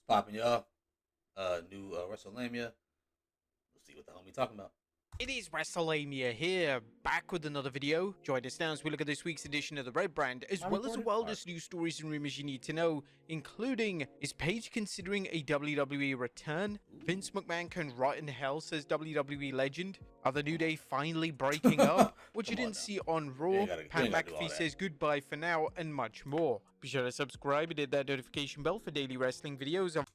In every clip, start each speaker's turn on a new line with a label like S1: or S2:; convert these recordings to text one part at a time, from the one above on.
S1: Popping y'all. New WrestleMania. Let's see what the hell we talking about.
S2: It is WrestleMania here, back with another video. Join us now as we look at this week's edition of the Red Brand, as
S1: I'm
S2: well as the
S1: recording?
S2: wildest news stories and rumors you need to know, including, is Paige considering a WWE return? Vince McMahon can rot in hell, says WWE legend. Are the New Day finally breaking up? What you
S1: Come on
S2: didn't
S1: now.
S2: see on
S1: You
S2: Raw,
S1: ain't gotta
S2: Pat
S1: do all
S2: McAfee
S1: that.
S2: says goodbye for now, and much more. Be sure to subscribe and hit that notification bell for daily wrestling videos.
S1: If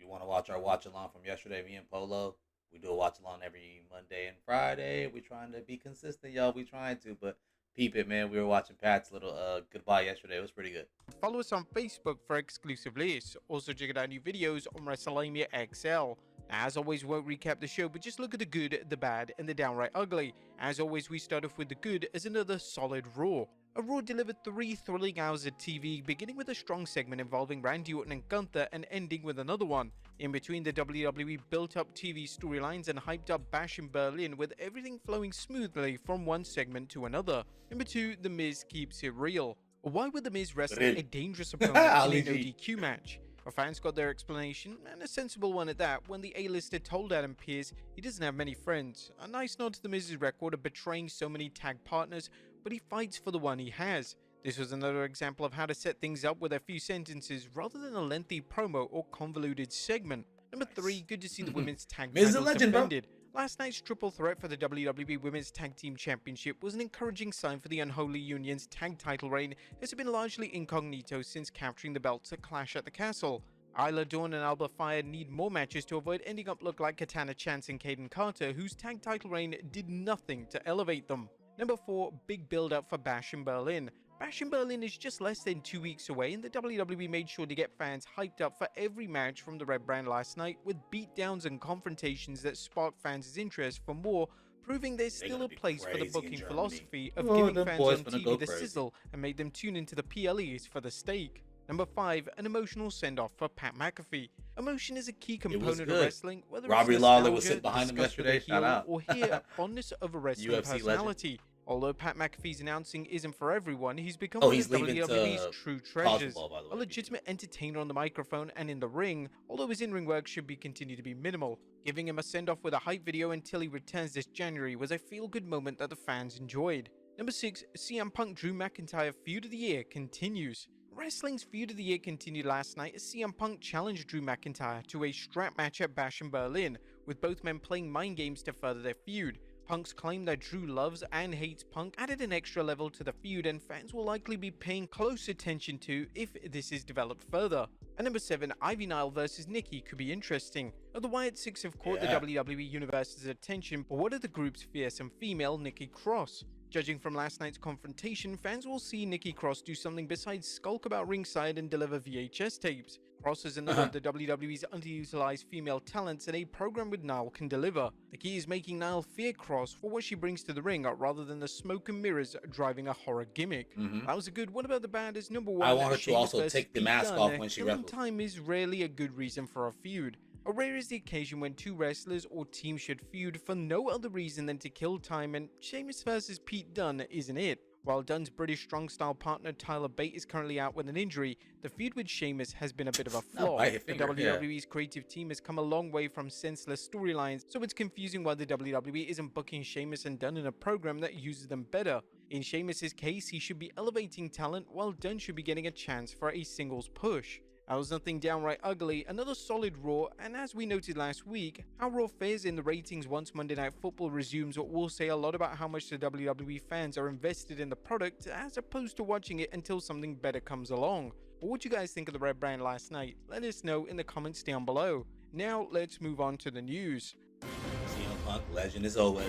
S1: you want to watch our watch along from yesterday, me and Polo, we do a watch along every Monday and Friday. We're trying to be consistent, y'all. We trying to, but peep it, man. We were watching Pat's little goodbye yesterday. It was pretty good.
S2: Follow us on Facebook for exclusive lists. Also check out our new videos on WrestleMania XL. As always, we won't recap the show, but just look at the good, the bad, and the downright ugly. As always, we start off with the good as another solid Raw. A Raw delivered 3 thrilling hours of TV, beginning with a strong segment involving Randy Orton and Gunther and ending with another one. In between, the WWE built up TV storylines and hyped up Bash in Berlin, with everything flowing smoothly from one segment to another. Number 2, The Miz keeps it real. Why would The Miz wrestle a dangerous opponent in a no DQ match? Our fans got their explanation, and a sensible one at that, when the A-lister told Adam Pearce he doesn't have many friends. A nice nod to The Miz's record of betraying so many tag partners, but he fights for the one he has. This was another example of how to set things up with a few sentences rather than a lengthy promo or convoluted segment. Number 3, good to see the women's tag
S1: Miz is a
S2: titles
S1: legend, bro.
S2: defended. Last night's triple threat for the WWE Women's Tag Team Championship was an encouraging sign for the Unholy Union's tag title reign, as it had been largely incognito since capturing the belts at Clash at the Castle. Isla Dawn and Alba Fire need more matches to avoid ending up look like Katana Chance and Kaden Carter, whose tag title reign did nothing to elevate them. Number 4, big build up for Bash in Berlin. Bash in Berlin is just less than 2 weeks away, and the WWE made sure to get fans hyped up for every match from the Red Brand last night, with beatdowns and confrontations that sparked fans' interest for more, proving there's still a place for the booking philosophy of giving fans on TV the sizzle and made them tune into the PLEs for the steak. Number 5, an emotional send-off for Pat McAfee. Emotion is a key component of wrestling, whether
S1: Robbie
S2: it's
S1: Lawler was
S2: nostalgia,
S1: sitting behind him
S2: disgust with
S1: yesterday.
S2: a
S1: Shout
S2: heel,
S1: out.
S2: or hear fondness of a wrestling
S1: UFC
S2: personality. Although Pat McAfee's announcing isn't for everyone, he's become
S1: Oh,
S2: one
S1: he's
S2: of
S1: leaving
S2: WWE's
S1: to
S2: true treasures.
S1: Cosmo, by the way,
S2: A legitimate entertainer on the microphone and in the ring, although his in-ring work should be continue to be minimal. Giving him a send-off with a hype video until he returns this January was a feel-good moment that the fans enjoyed. Number 6, CM Punk Drew McIntyre Feud of the Year continues. Wrestling's Feud of the Year continued last night as CM Punk challenged Drew McIntyre to a strap match at Bash in Berlin, with both men playing mind games to further their feud. Punk's claim that Drew loves and hates Punk added an extra level to the feud, and fans will likely be paying close attention to if this is developed further. And number 7, Ivy Nile versus Nikki could be interesting. Now, the Wyatt Six have caught the WWE Universe's attention, but what of the group's fearsome female, Nikki Cross? Judging from last night's confrontation, fans will see Nikki Cross do something besides skulk about ringside and deliver VHS tapes. Cross is another of the WWE's underutilized female talents, and a program with Nile can deliver. The key is making Nile fear Cross for what she brings to the ring, rather than the smoke and mirrors driving a horror gimmick. That was a good. What about the bad is number 1.
S1: I want her to also take the mask off when she
S2: killing
S1: wrestles.
S2: time is rarely a good reason for a feud. Or rare is the occasion when two wrestlers or teams should feud for no other reason than to kill time, and Sheamus versus Pete Dunne isn't it. While Dunne's British strong style partner Tyler Bate is currently out with an injury, the feud with Sheamus has been a bit of a flaw. The WWE's creative team has come a long way from senseless storylines, so it's confusing why the WWE isn't booking Sheamus and Dunne in a program that uses them better. In Sheamus' case, he should be elevating talent, while Dunne should be getting a chance for a singles push. That was nothing downright ugly, another solid Raw, and as we noted last week, how Raw fares in the ratings once Monday Night Football resumes will say a lot about how much the WWE fans are invested in the product, as opposed to watching it until something better comes along. But what do you guys think of the Red Brand last night? Let us know in the comments down below. Now let's move on to the news.
S1: CM Punk, legend as always.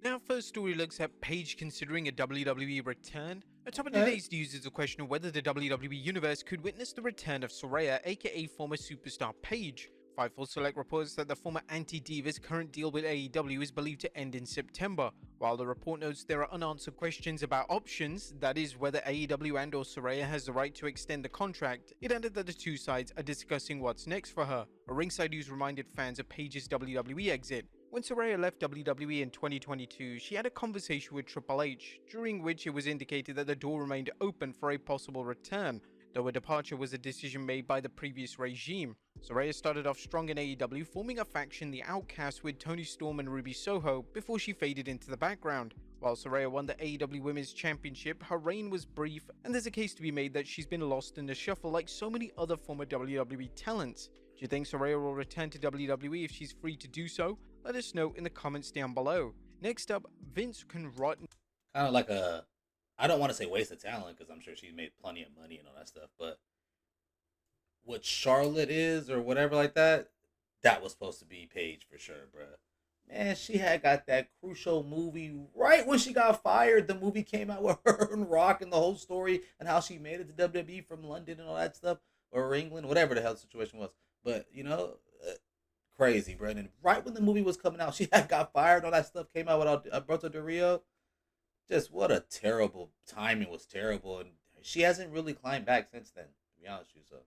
S2: Now, first story looks at Paige considering a WWE return. Atop of today's news is the question of whether the WWE Universe could witness the return of Soraya, aka former superstar Paige. Fightful Select reports that the former Anti-Diva's current deal with AEW is believed to end in September. While the report notes there are unanswered questions about options, that is, whether AEW and or Soraya has the right to extend the contract, it added that the two sides are discussing what's next for her. A Ringside News reminded fans of Paige's WWE exit. When Saraya left WWE in 2022, she had a conversation with Triple H, during which it was indicated that the door remained open for a possible return, though a departure was a decision made by the previous regime. Saraya started off strong in AEW, forming a faction, the Outcasts, with Tony Storm and Ruby Soho, before she faded into the background. While Saraya won the AEW Women's Championship, her reign was brief, and there's a case to be made that she's been lost in the shuffle like so many other former WWE talents. Do you think Saraya will return to WWE if she's free to do so? Let us know in the comments down below. Next up, Vince can rot.
S1: Kind of like a, I don't want to say waste of talent because I'm sure she's made plenty of money and all that stuff, but what Charlotte is or whatever like that, that was supposed to be Paige for sure, bro. Man, she had got that crucial movie right when she got fired. The movie came out with her and Rock and the whole story and how she made it to WWE from London and all that stuff, or England, whatever the hell the situation was. But crazy, bro. And right when the movie was coming out, she had got fired. All that stuff came out with Alberto Del Rio. Just what a terrible timing, was terrible, and she hasn't really climbed back since then. To be honest with you, so.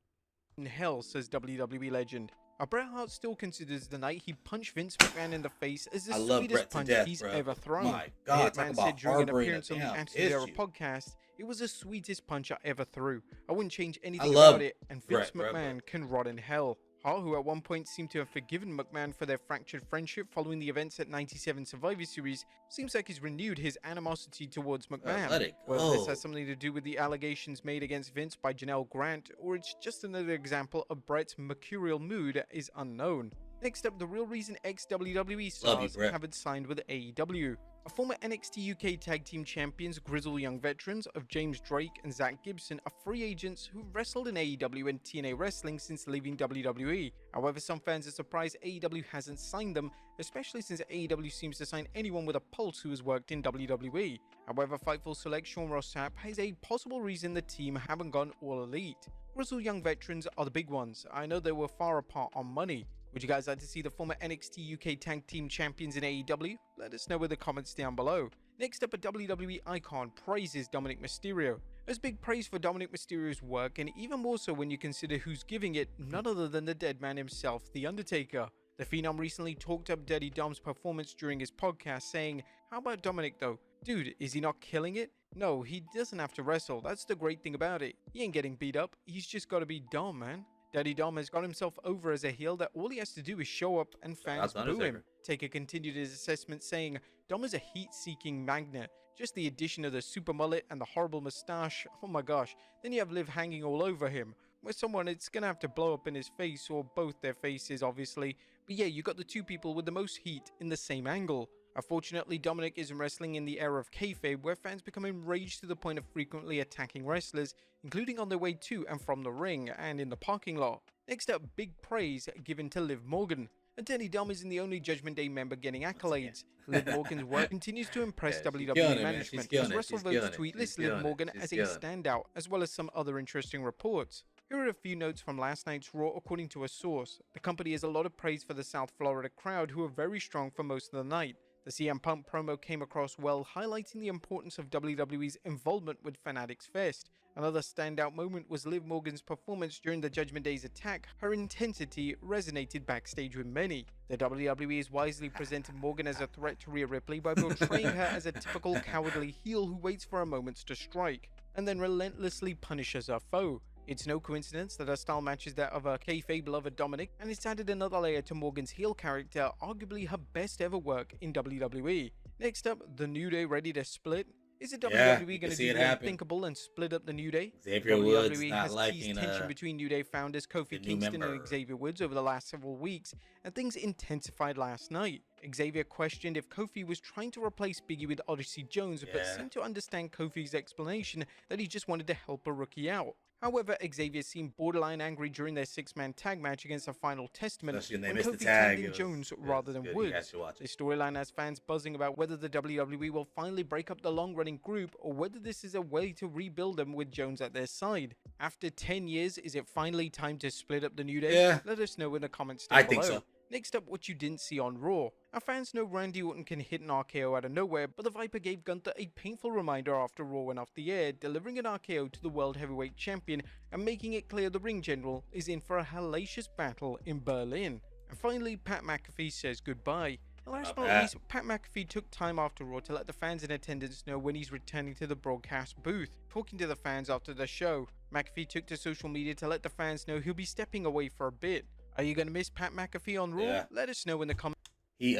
S2: In hell, says WWE legend. Bret Hart still considers the night he punched Vince McMahon in the face as the sweetest punch he's ever thrown.
S1: My God,
S2: the Hitman said during an appearance on the Attitude Era podcast, it was the sweetest punch I ever threw. I wouldn't change anything about it, and Vince McMahon can rot in hell. Hart, who at one point seemed to have forgiven McMahon for their fractured friendship following the events at 97 Survivor Series, seems like he's renewed his animosity towards McMahon.
S1: Let it go.
S2: Whether this has something to do with the allegations made against Vince by Janelle Grant, or it's just another example of Bret's mercurial mood, is unknown. Next up, the real reason ex-WWE stars haven't signed with AEW. A former NXT UK Tag Team Champions, Grizzled Young Veterans of James Drake and Zach Gibson are free agents who wrestled in AEW and TNA Wrestling since leaving WWE. However, some fans are surprised AEW hasn't signed them, especially since AEW seems to sign anyone with a pulse who has worked in WWE. However, Fightful Select Sean Ross Sapp has a possible reason the team haven't gone all elite. Grizzled Young Veterans are the big ones. I know they were far apart on money. Would you guys like to see the former NXT UK Tag Team Champions in AEW? Let us know in the comments down below. Next up, a WWE icon praises Dominic Mysterio. There's big praise for Dominic Mysterio's work, and even more so when you consider who's giving it, none other than the dead man himself, The Undertaker. The Phenom recently talked up Daddy Dom's performance during his podcast, saying, "How about Dominic though? Dude, is he not killing it? No, he doesn't have to wrestle. That's the great thing about it. He ain't getting beat up. He's just got to be Dom, man." Daddy Dom has got himself over as a heel that all he has to do is show up and fans boo him. Taker continued his assessment saying, "Dom is a heat-seeking magnet. Just the addition of the super mullet and the horrible mustache, oh my gosh. Then you have Liv hanging all over him. With someone, it's gonna have to blow up in his face, or both their faces obviously. But yeah, you got the two people with the most heat in the same angle." Unfortunately, Dominic isn't wrestling in the era of kayfabe, where fans become enraged to the point of frequently attacking wrestlers, including on their way to and from the ring and in the parking lot. Next up, big praise given to Liv Morgan. And Daddy Dom isn't the only Judgment Day member getting accolades. Liv Morgan's work continues to impress WWE management, as WrestleVote's tweet lists Liv Morgan as a standout, as well as some other interesting reports. Here are a few notes from last night's Raw according to a source. The company has a lot of praise for the South Florida crowd, who were very strong for most of the night. The CM Punk promo came across well, highlighting the importance of WWE's involvement with Fanatics Fest. Another standout moment was Liv Morgan's performance during the Judgment Day's attack. Her intensity resonated backstage with many. The WWE has wisely presented Morgan as a threat to Rhea Ripley by portraying her as a typical cowardly heel who waits for a moment to strike, and then relentlessly punishes her foe. It's no coincidence that her style matches that of her kayfabe lover Dominic, and it's added another layer to Morgan's heel character, arguably her best ever work in WWE. Next up, the New Day ready to split? Is it WWE going to do the unthinkable and split up the New Day? WWE has teased tension between New Day founders Kofi Kingston and Xavier Woods over the last several weeks, and things intensified last night. Xavier questioned if Kofi was trying to replace Biggie with Odyssey Jones, but seemed to understand Kofi's explanation that he just wanted to help a rookie out. However, Xavier seemed borderline angry during their six-man tag match against the Final Testament when Kofi tagged in Jones rather than Woods. The storyline has fans buzzing about whether the WWE will finally break up the long-running group, or whether this is a way to rebuild them with Jones at their side. After 10 years, is it finally time to split up the New Day? Let us know in the comments down below. I think so. Next up, what you didn't see on Raw. Our fans know Randy Orton can hit an RKO out of nowhere, but the Viper gave Gunther a painful reminder after Raw went off the air, delivering an RKO to the World Heavyweight Champion and making it clear the ring general is in for a hellacious battle in Berlin. And finally, Pat McAfee says goodbye. And last
S1: Not
S2: but not
S1: bad.
S2: least, Pat McAfee took time after Raw to let the fans in attendance know when he's returning to the broadcast booth. Talking to the fans after the show, McAfee took to social media to let the fans know he'll be stepping away for a bit. Are you going to miss Pat McAfee on Raw?
S1: Yeah.
S2: Let us know in the comments.
S1: He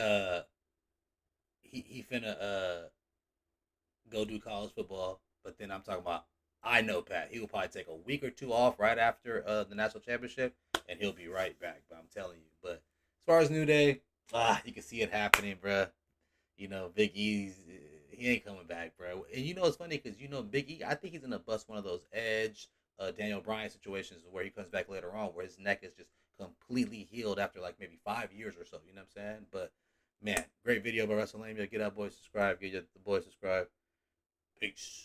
S1: he finna go do college football, but then I'm talking about I know Pat. He will probably take a week or two off right after the national championship, and he'll be right back. But I'm telling you. But as far as New Day, you can see it happening, bruh. You know, Big E's he ain't coming back, bro. And you know it's funny because you know Big E, I think he's gonna bust one of those Edge, Daniel Bryan situations where he comes back later on, where his neck is just completely healed after like maybe 5 years or so. You know what I'm saying? But man, great video by WrestleMania. Get out, boys, subscribe. Get the boys subscribe. Peace.